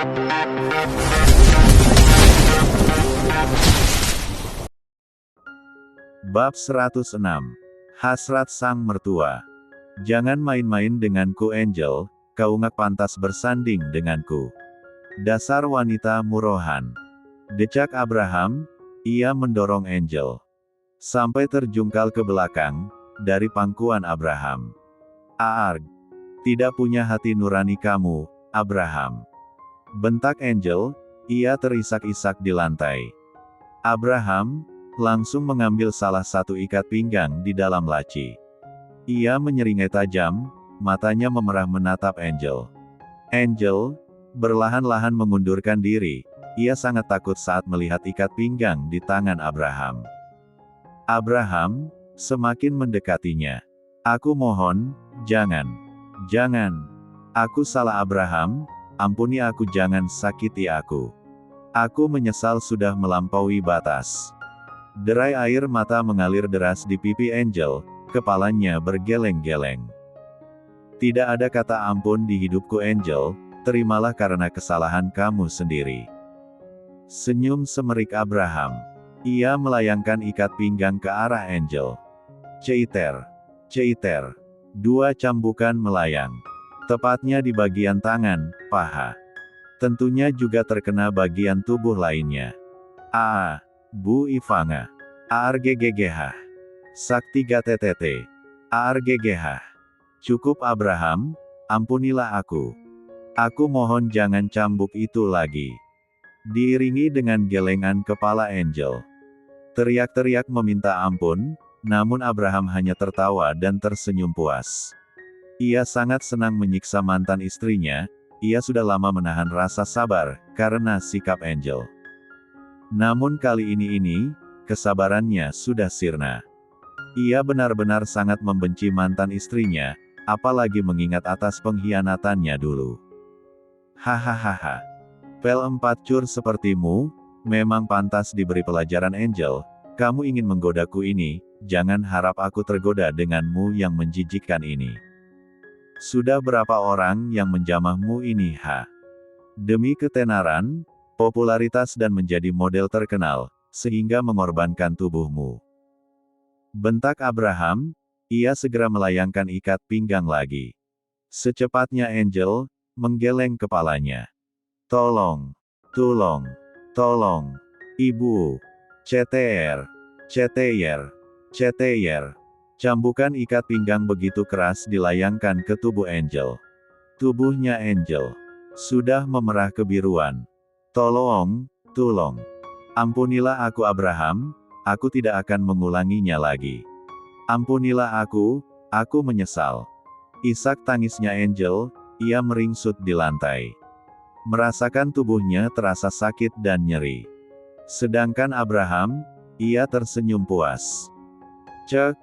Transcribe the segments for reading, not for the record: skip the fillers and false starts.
Bab 106. Hasrat Sang Mertua. Jangan main-main denganku Angel, kau nggak pantas bersanding denganku. Dasar wanita murahan. Decak Abraham, ia mendorong Angel. Sampai terjungkal ke belakang, dari pangkuan Abraham. Aarg. Tidak punya hati nurani kamu, Abraham. Bentak Angel, ia terisak-isak di lantai. Abraham langsung mengambil salah satu ikat pinggang di dalam laci. Ia menyeringai tajam, matanya memerah menatap Angel. Angel berlahan-lahan mengundurkan diri, ia sangat takut saat melihat ikat pinggang di tangan Abraham. Abraham semakin mendekatinya. Aku mohon, jangan. Jangan. Aku salah Abraham, ampuni aku, jangan sakiti aku. Aku menyesal sudah melampaui batas. Derai air mata mengalir deras di pipi Angel, kepalanya bergeleng-geleng. Tidak ada kata ampun di hidupku Angel, terimalah karena kesalahan kamu sendiri. Senyum semerik Abraham. Ia melayangkan ikat pinggang ke arah Angel. Ceiter. Ceiter. Dua cambukan melayang. Tepatnya di bagian tangan, paha. Tentunya juga terkena bagian tubuh lainnya. Bu Ivanga. ARGGGH. Sakti GTTT. ARGGH. Cukup Abraham, ampunilah aku. Aku mohon jangan cambuk itu lagi. Diiringi dengan gelengan kepala Angel. Teriak-teriak meminta ampun, namun Abraham hanya tertawa dan tersenyum puas. Ia sangat senang menyiksa mantan istrinya, ia sudah lama menahan rasa sabar, karena sikap Angel. Namun kali ini, kesabarannya sudah sirna. Ia benar-benar sangat membenci mantan istrinya, apalagi mengingat atas pengkhianatannya dulu. Hahaha. Pel 4 cur sepertimu, memang pantas diberi pelajaran Angel, kamu ingin menggodaku ini, jangan harap aku tergoda denganmu yang menjijikkan ini. Sudah berapa orang yang menjamahmu ini Demi ketenaran, popularitas dan menjadi model terkenal, sehingga mengorbankan tubuhmu. Bentak Abraham, ia segera melayangkan ikat pinggang lagi. Secepatnya Angel menggeleng kepalanya. Tolong, tolong, tolong, ibu. CTR, CTR, CTR. Cambukan ikat pinggang begitu keras dilayangkan ke tubuh Angel. Tubuhnya Angel sudah memerah kebiruan. Tolong, tolong. Ampunilah aku Abraham, aku tidak akan mengulanginya lagi. Ampunilah aku menyesal. Isak tangisnya Angel, ia meringsut di lantai. Merasakan tubuhnya terasa sakit dan nyeri. Sedangkan Abraham, ia tersenyum puas. Cek,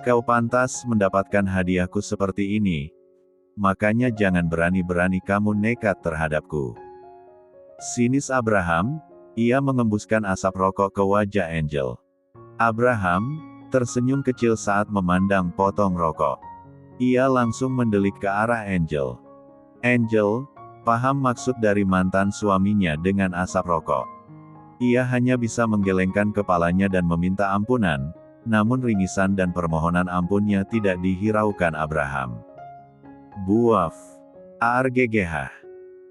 kau pantas mendapatkan hadiahku seperti ini. Makanya jangan berani-berani kamu nekat terhadapku. Sinis Abraham, ia mengembuskan asap rokok ke wajah Angel. Abraham tersenyum kecil saat memandang potong rokok. Ia langsung mendelik ke arah Angel. Angel paham maksud dari mantan suaminya dengan asap rokok. Ia hanya bisa menggelengkan kepalanya dan meminta ampunan, namun ringisan dan permohonan ampunnya tidak dihiraukan Abraham. Buaf. ARGGH.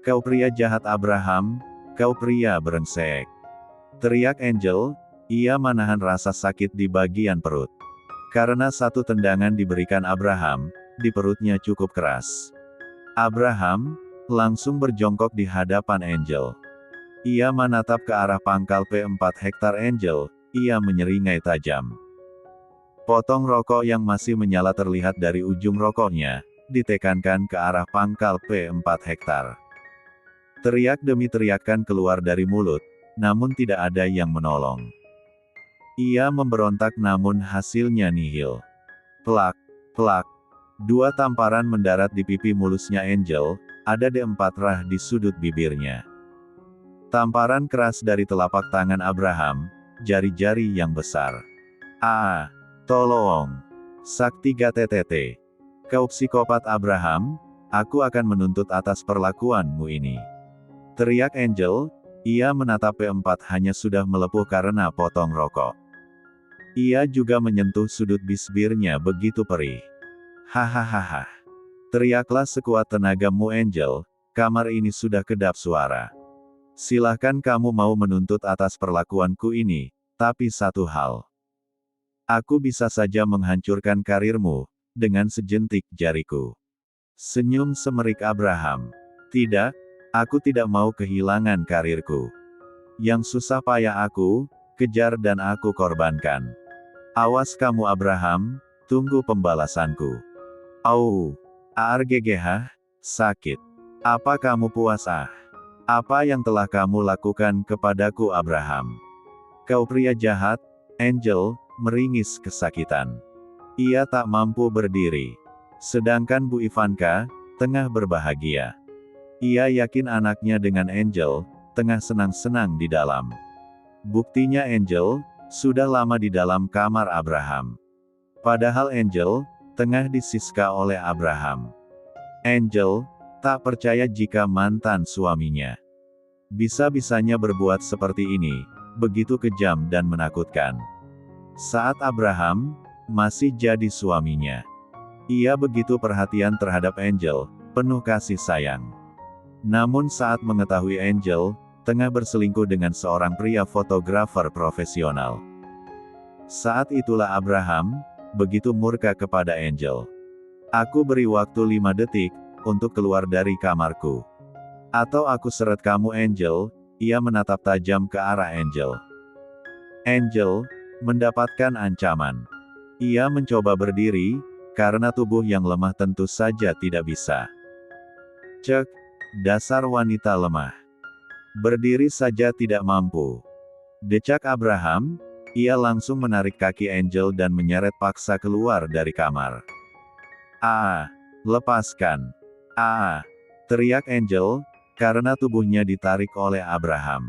Kau pria jahat Abraham, kau pria brengsek. Teriak Angel, ia menahan rasa sakit di bagian perut. Karena satu tendangan diberikan Abraham, di perutnya cukup keras. Abraham langsung berjongkok di hadapan Angel. Ia menatap ke arah pangkal P4 hektar Angel, ia menyeringai tajam. Potong rokok yang masih menyala terlihat dari ujung rokoknya, ditekankan ke arah pangkal P4 hektar. Teriak demi teriakan keluar dari mulut, namun tidak ada yang menolong. Ia memberontak namun hasilnya nihil. Plak, plak. Dua tamparan mendarat di pipi mulusnya Angel, ada D4 rah di sudut bibirnya. Tamparan keras dari telapak tangan Abraham, jari-jari yang besar. Tolong. Sakti GTTT. Kau psikopat Abraham, aku akan menuntut atas perlakuanmu ini. Teriak Angel. Ia menatap P4 hanya sudah melepuh karena potong rokok. Ia juga menyentuh sudut bibirnya begitu perih. Hahaha. Teriaklah sekuat tenagamu Angel, kamar ini sudah kedap suara. Silahkan kamu mau menuntut atas perlakuanku ini, tapi satu hal. Aku bisa saja menghancurkan karirmu, dengan sejentik jariku. Senyum semerik Abraham. Tidak, aku tidak mau kehilangan karirku. Yang susah payah aku, kejar dan aku korbankan. Awas kamu Abraham, tunggu pembalasanku. Au, arggh, sakit. Apa kamu puas Apa yang telah kamu lakukan kepadaku Abraham? Kau pria jahat, Angel, meringis kesakitan. Ia tak mampu berdiri. Sedangkan Bu Ivanka, tengah berbahagia. Ia yakin anaknya dengan Angel, tengah senang-senang di dalam. Buktinya Angel, sudah lama di dalam kamar Abraham. Padahal Angel, tengah disiska oleh Abraham. Angel, tak percaya jika mantan suaminya bisa-bisanya berbuat seperti ini, begitu kejam dan menakutkan. Saat Abraham masih jadi suaminya, ia begitu perhatian terhadap Angel, penuh kasih sayang. Namun saat mengetahui Angel tengah berselingkuh dengan seorang pria fotografer profesional, saat itulah Abraham begitu murka kepada Angel. Aku beri waktu 5 detik untuk keluar dari kamarku. Atau aku seret kamu Angel. Ia menatap tajam ke arah Angel. Angel mendapatkan ancaman. Ia mencoba berdiri, karena tubuh yang lemah tentu saja tidak bisa. Cek, dasar wanita lemah. Berdiri saja tidak mampu. Decak Abraham. Ia langsung menarik kaki Angel dan menyeret paksa keluar dari kamar. Lepaskan. Teriak Angel, karena tubuhnya ditarik oleh Abraham.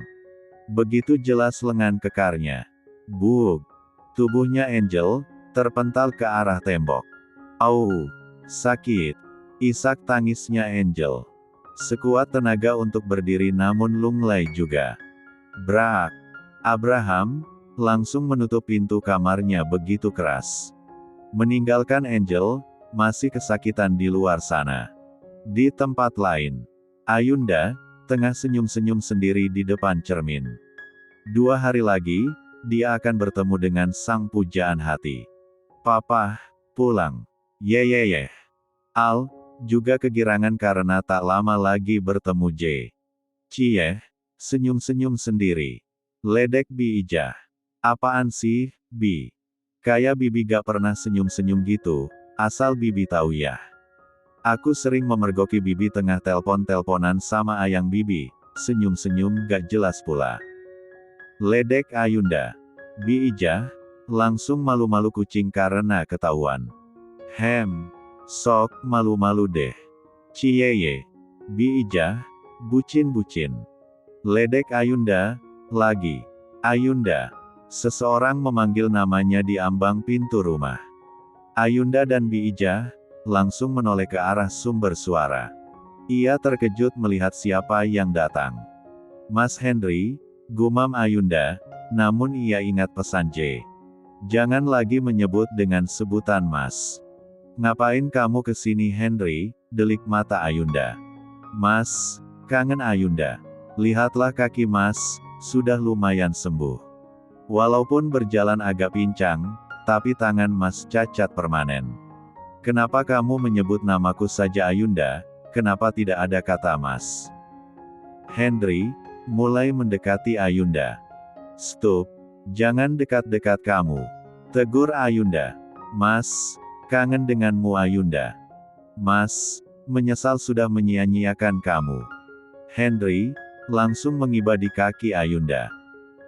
Begitu jelas lengan kekarnya. Bug. Tubuhnya Angel terpental ke arah tembok. Au, sakit. Isak tangisnya Angel. Sekuat tenaga untuk berdiri namun lunglai juga. Brak. Abraham langsung menutup pintu kamarnya begitu keras. Meninggalkan Angel masih kesakitan di luar sana. Di tempat lain, Ayunda tengah senyum-senyum sendiri di depan cermin. 2 hari lagi, dia akan bertemu dengan sang pujaan hati. Papa, pulang. Yeyeyeh. Al, juga kegirangan karena tak lama lagi bertemu J. Cie, senyum-senyum sendiri. Ledek Bi Ijah. Apaan sih, Bi? Kayak Bibi gak pernah senyum-senyum gitu, asal Bibi tahu ya. Aku sering memergoki Bibi tengah telpon-telponan sama ayang Bibi, senyum-senyum gak jelas pula. Ledek Ayunda. Bi Ijah, langsung malu-malu kucing karena ketahuan. Sok malu-malu deh. Ciyeye. Bi Ijah, bucin-bucin. Ledek Ayunda, lagi. Ayunda. Seseorang memanggil namanya di ambang pintu rumah. Ayunda dan Bi Ijah langsung menoleh ke arah sumber suara. Ia terkejut melihat siapa yang datang. Mas Henry, gumam Ayunda, namun ia ingat pesan J. Jangan lagi menyebut dengan sebutan Mas. Ngapain kamu kesini Henry? Delik mata Ayunda. Mas, kangen Ayunda. Lihatlah kaki Mas, sudah lumayan sembuh. Walaupun berjalan agak pincang, tapi tangan Mas cacat permanen. Kenapa kamu menyebut namaku saja Ayunda, kenapa tidak ada kata Mas? Henry mulai mendekati Ayunda. Stop, jangan dekat-dekat kamu. Tegur Ayunda. Mas, kangen denganmu Ayunda. Mas, menyesal sudah menyia-nyiakan kamu. Henry langsung mengiba di kaki Ayunda.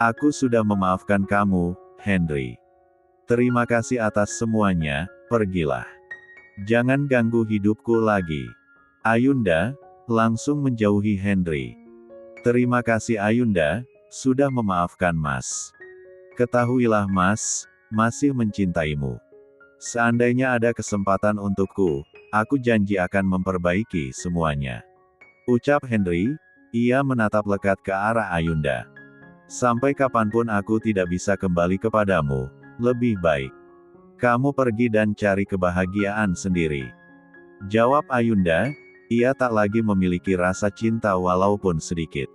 Aku sudah memaafkan kamu, Henry. Terima kasih atas semuanya, pergilah. Jangan ganggu hidupku lagi. Ayunda langsung menjauhi Henry. Terima kasih Ayunda, sudah memaafkan Mas. Ketahuilah Mas, masih mencintaimu. Seandainya ada kesempatan untukku, aku janji akan memperbaiki semuanya. Ucap Henry, Ia menatap lekat ke arah Ayunda. Sampai kapanpun aku tidak bisa kembali kepadamu, lebih baik kamu pergi dan cari kebahagiaan sendiri. Jawab Ayunda, ia tak lagi memiliki rasa cinta walaupun sedikit.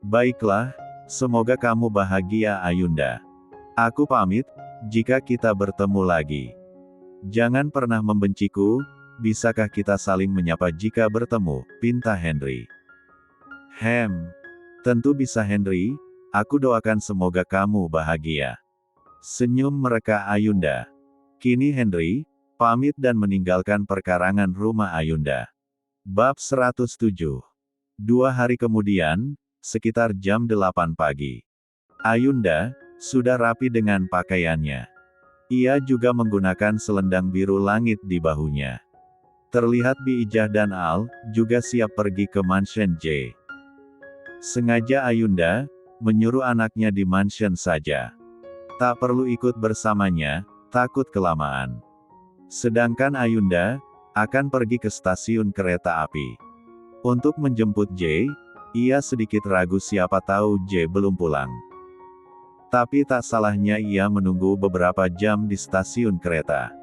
Baiklah, semoga kamu bahagia Ayunda. Aku pamit, jika kita bertemu lagi. Jangan pernah membenciku, bisakah kita saling menyapa jika bertemu, pinta Henry. Tentu bisa Henry, aku doakan semoga kamu bahagia. Senyum mereka Ayunda. Kini Henry, pamit dan meninggalkan perkarangan rumah Ayunda. Bab 107. 2 hari kemudian, sekitar jam 8 pagi. Ayunda, sudah rapi dengan pakaiannya. Ia juga menggunakan selendang biru langit di bahunya. Terlihat Biijah dan Al, juga siap pergi ke mansion J. Sengaja Ayunda, menyuruh anaknya di mansion saja. Tak perlu ikut bersamanya, takut kelamaan. Sedangkan Ayunda, akan pergi ke stasiun kereta api. Untuk menjemput J, ia sedikit ragu siapa tahu J belum pulang. Tapi tak salahnya ia menunggu beberapa jam di stasiun kereta.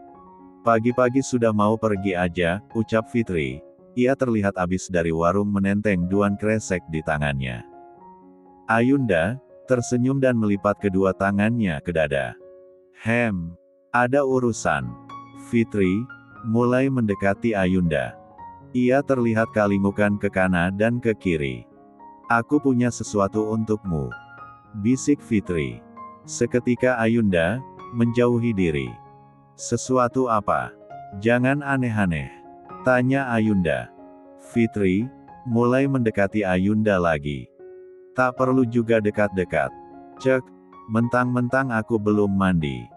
Pagi-pagi sudah mau pergi aja, ucap Fitri. Ia terlihat habis dari warung menenteng duan kresek di tangannya. Ayunda, tersenyum dan melipat kedua tangannya ke dada. Ada urusan. Fitri, mulai mendekati Ayunda. Ia terlihat kalingukan ke kanan dan ke kiri. Aku punya sesuatu untukmu. Bisik Fitri. Seketika Ayunda, menjauhi diri. Sesuatu apa? Jangan aneh-aneh. Tanya Ayunda. Fitri, mulai mendekati Ayunda lagi. Tak perlu juga dekat-dekat. Cek, mentang-mentang aku belum mandi.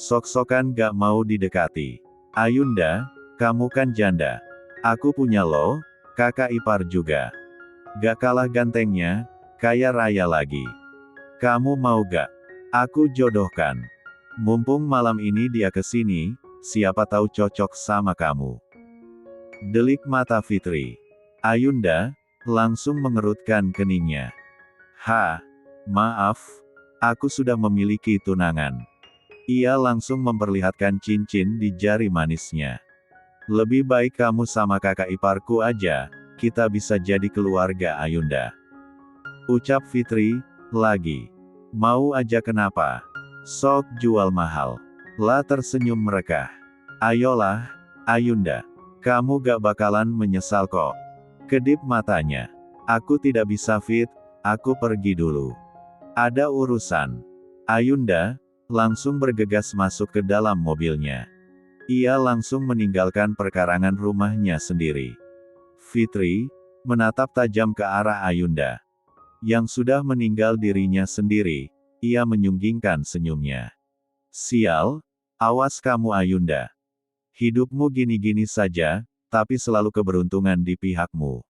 Sok-sokan gak mau didekati. Ayunda, kamu kan janda. Aku punya lo, kakak ipar juga. Gak kalah gantengnya, kaya raya lagi. Kamu mau gak? Aku jodohkan. Mumpung malam ini dia kesini, siapa tahu cocok sama kamu. Delik mata Fitri. Ayunda, langsung mengerutkan keningnya. Maaf, aku sudah memiliki tunangan. Ia langsung memperlihatkan cincin di jari manisnya. Lebih baik kamu sama kakak iparku aja, kita bisa jadi keluarga Ayunda. Ucap Fitri, lagi. Mau aja kenapa? Sok jual mahal. Lah tersenyum mereka. Ayolah, Ayunda. Kamu gak bakalan menyesal kok. Kedip matanya. Aku tidak bisa Fit, aku pergi dulu. Ada urusan. Ayunda, langsung bergegas masuk ke dalam mobilnya. Ia langsung meninggalkan perkarangan rumahnya sendiri. Fitri, menatap tajam ke arah Ayunda. Yang sudah meninggal dirinya sendiri, ia menyunggingkan senyumnya. Sial, awas kamu Ayunda. Hidupmu gini-gini saja, tapi selalu keberuntungan di pihakmu.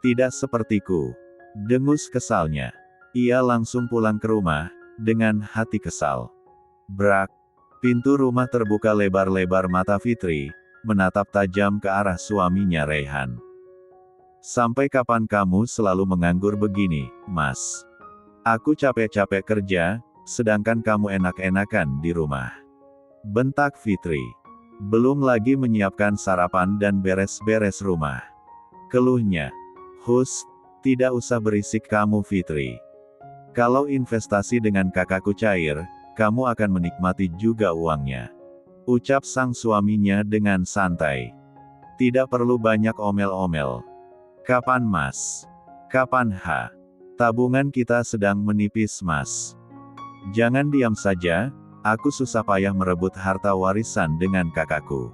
Tidak sepertiku. Dengus kesalnya. Ia langsung pulang ke rumah, dengan hati kesal. Brak. Pintu rumah terbuka lebar-lebar mata Fitri, menatap tajam ke arah suaminya Raihan. Sampai kapan kamu selalu menganggur begini, Mas? Aku capek-capek kerja, sedangkan kamu enak-enakan di rumah. Bentak Fitri. Belum lagi menyiapkan sarapan dan beres-beres rumah. Keluhnya. Tidak usah berisik kamu Fitri. Kalau investasi dengan kakakku cair, kamu akan menikmati juga uangnya. Ucap sang suaminya dengan santai. Tidak perlu banyak omel-omel. Kapan Mas? Kapan tabungan kita sedang menipis Mas. Jangan diam saja. Aku susah payah merebut harta warisan dengan kakakku.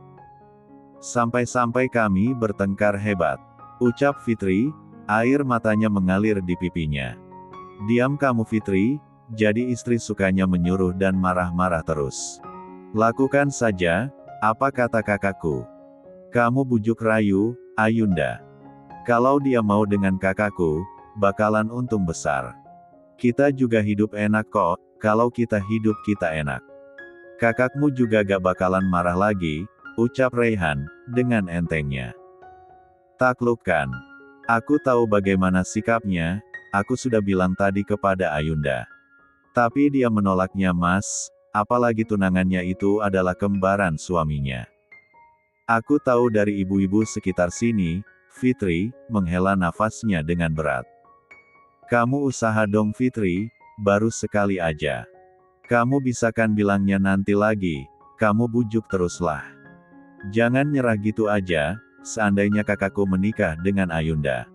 Sampai-sampai kami bertengkar hebat. Ucap Fitri, air matanya mengalir di pipinya. Diam kamu Fitri, jadi istri sukanya menyuruh dan marah-marah terus. Lakukan saja, apa kata kakakku. Kamu bujuk rayu, Ayunda. Kalau dia mau dengan kakakku, bakalan untung besar. Kita juga hidup enak kok. Kalau kita hidup kita enak. Kakakmu juga gak bakalan marah lagi, ucap Raihan, dengan entengnya. Taklukkan. Aku tahu bagaimana sikapnya, aku sudah bilang tadi kepada Ayunda. Tapi dia menolaknya Mas, apalagi tunangannya itu adalah kembaran suaminya. Aku tahu dari ibu-ibu sekitar sini, Fitri, menghela nafasnya dengan berat. Kamu usaha dong Fitri, baru sekali aja. Kamu bisa kan bilangnya nanti lagi, kamu bujuk teruslah. Jangan nyerah gitu aja, seandainya kakakku menikah dengan Ayunda.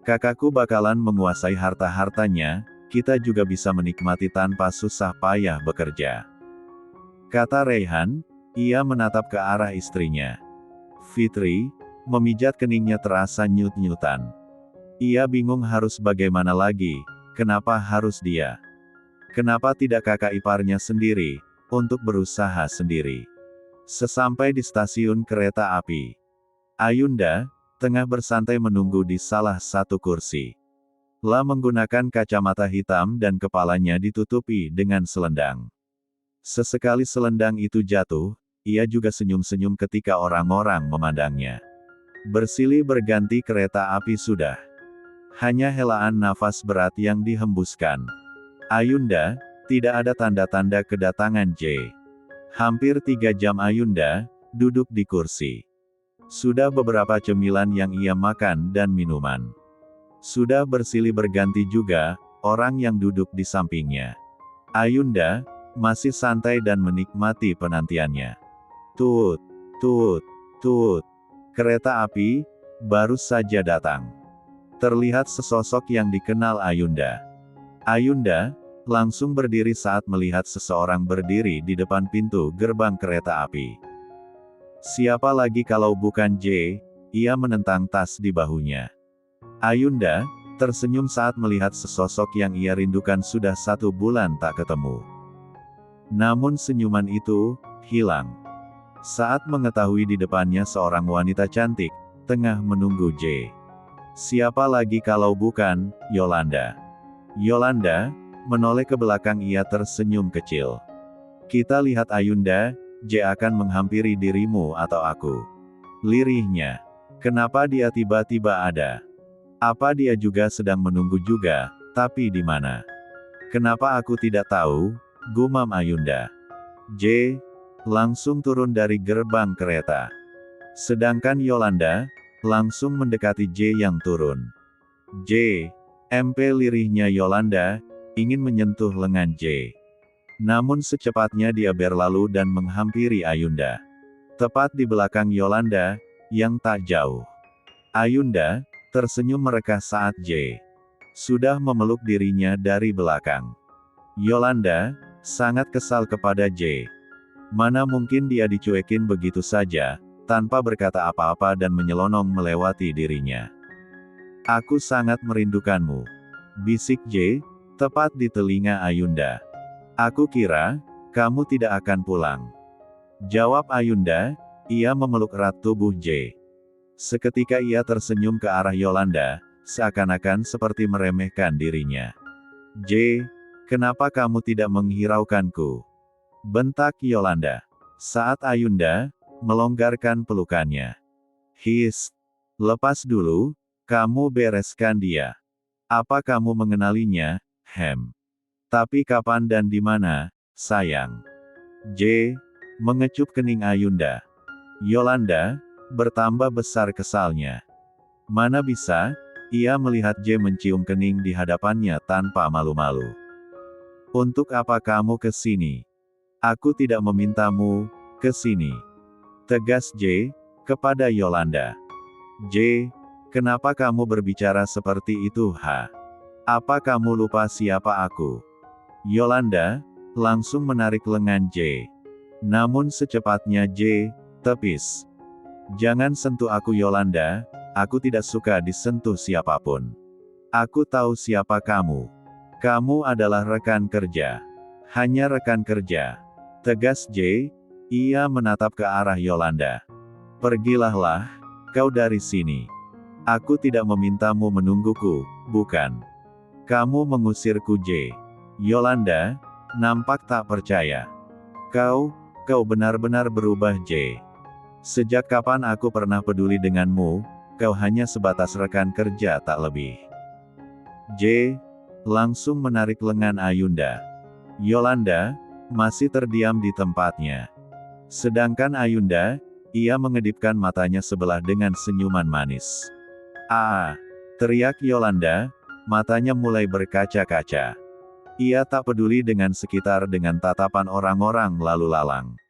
Kakakku bakalan menguasai harta-hartanya, kita juga bisa menikmati tanpa susah payah bekerja. Kata Raihan, ia menatap ke arah istrinya. Fitri, memijat keningnya terasa nyut-nyutan. Ia bingung harus bagaimana lagi, kenapa harus dia? Kenapa tidak kakak iparnya sendiri, untuk berusaha sendiri? Sesampai di stasiun kereta api, Ayunda, tengah bersantai menunggu di salah satu kursi. La menggunakan kacamata hitam dan kepalanya ditutupi dengan selendang. Sesekali selendang itu jatuh, ia juga senyum-senyum ketika orang-orang memandangnya. Bersilih berganti kereta api sudah. Hanya helaan nafas berat yang dihembuskan. Ayunda, tidak ada tanda-tanda kedatangan J. Hampir 3 jam Ayunda, duduk di kursi. Sudah beberapa cemilan yang ia makan dan minuman. Sudah bersilih berganti juga, orang yang duduk di sampingnya. Ayunda, masih santai dan menikmati penantiannya. Tut, tut, tut. Kereta api, baru saja datang. Terlihat sesosok yang dikenal Ayunda. Ayunda, langsung berdiri saat melihat seseorang berdiri di depan pintu gerbang kereta api. Siapa lagi kalau bukan J, ia menentang tas di bahunya. Ayunda, tersenyum saat melihat sesosok yang ia rindukan sudah 1 bulan tak ketemu. Namun senyuman itu, hilang. Saat mengetahui di depannya seorang wanita cantik, tengah menunggu J. Siapa lagi kalau bukan, Yolanda. Yolanda, menoleh ke belakang ia tersenyum kecil. Kita lihat Ayunda, J akan menghampiri dirimu atau aku. Lirihnya. Kenapa dia tiba-tiba ada? Apa dia juga sedang menunggu juga, tapi di mana? Kenapa aku tidak tahu, gumam Ayunda. J, langsung turun dari gerbang kereta. Sedangkan Yolanda, langsung mendekati J yang turun. J, MP lirihnya Yolanda, ingin menyentuh lengan J. Namun secepatnya dia berlalu dan menghampiri Ayunda. Tepat di belakang Yolanda, yang tak jauh. Ayunda, tersenyum mereka saat J. sudah memeluk dirinya dari belakang. Yolanda, sangat kesal kepada J. Mana mungkin dia dicuekin begitu saja, tanpa berkata apa-apa dan menyelonong melewati dirinya. Aku sangat merindukanmu. Bisik J, tepat di telinga Ayunda. Aku kira, kamu tidak akan pulang. Jawab Ayunda, ia memeluk erat tubuh J. Seketika ia tersenyum ke arah Yolanda, seakan-akan seperti meremehkan dirinya. J, kenapa kamu tidak menghiraukanku? Bentak Yolanda. Saat Ayunda, melonggarkan pelukannya. His, lepas dulu, kamu bereskan dia. Apa kamu mengenalinya, Hem? Tapi kapan dan di mana, sayang? J, mengecup kening Ayunda. Yolanda, bertambah besar kesalnya. Mana bisa, ia melihat J mencium kening di hadapannya tanpa malu-malu. Untuk apa kamu ke sini? Aku tidak memintamu, ke sini. Tegas J, kepada Yolanda. J, kenapa kamu berbicara seperti itu ha? Apa kamu lupa siapa aku? Yolanda, langsung menarik lengan J. Namun secepatnya J, tepis. Jangan sentuh aku Yolanda, aku tidak suka disentuh siapapun. Aku tahu siapa kamu. Kamu adalah rekan kerja. Hanya rekan kerja. Tegas J, ia menatap ke arah Yolanda. Pergilahlah, kau dari sini. Aku tidak memintamu menungguku, bukan? Kamu mengusirku J. Yolanda, nampak tak percaya. Kau benar-benar berubah J. Sejak kapan aku pernah peduli denganmu, kau hanya sebatas rekan kerja tak lebih. J. Langsung menarik lengan Ayunda. Yolanda masih terdiam di tempatnya. Sedangkan Ayunda, ia mengedipkan matanya sebelah dengan senyuman manis. "Ah!" teriak Yolanda, matanya mulai berkaca-kaca. Ia tak peduli dengan sekitar dengan tatapan orang-orang lalu lalang.